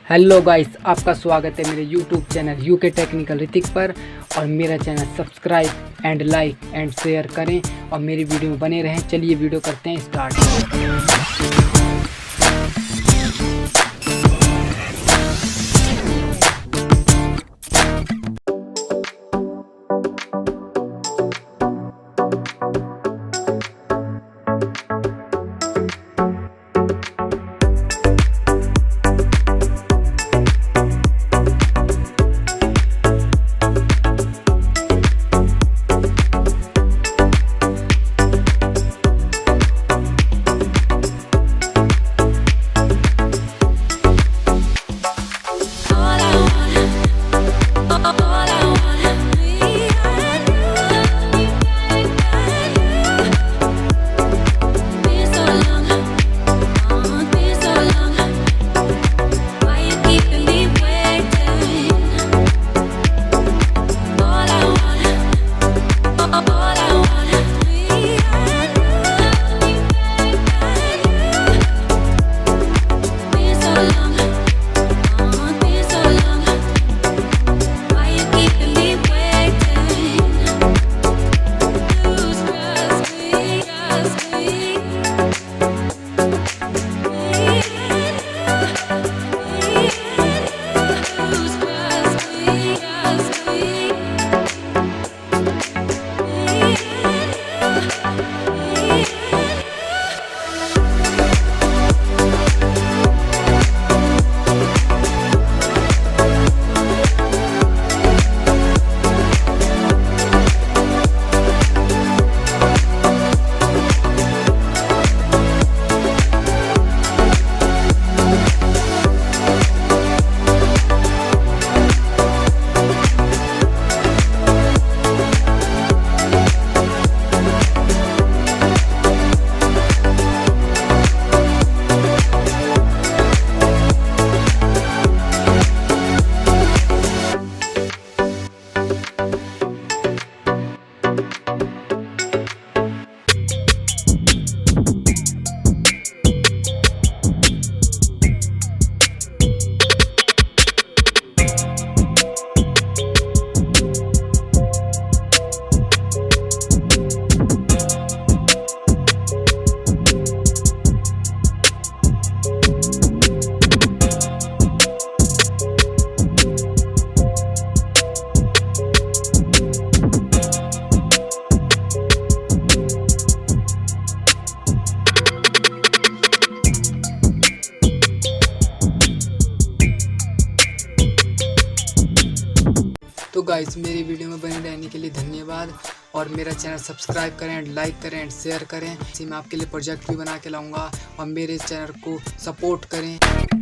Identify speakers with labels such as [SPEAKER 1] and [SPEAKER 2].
[SPEAKER 1] Hello guys, आपका स्वागत है मेरे YouTube channel UK technical Hrithik पर। और मेरा channel subscribe and like and share करें और मेरी वीडियो में बने रहें। चलिए वीडियो करते हैं स्टार्ट। तो गाइस, मेरी वीडियो में बने रहने के लिए धन्यवाद। और मेरा चैनल सब्सक्राइब करें, लाइक करें एंड शेयर करें। इसी मैं आपके लिए प्रोजेक्ट भी बना के लाऊंगा और मेरे चैनल को सपोर्ट करें।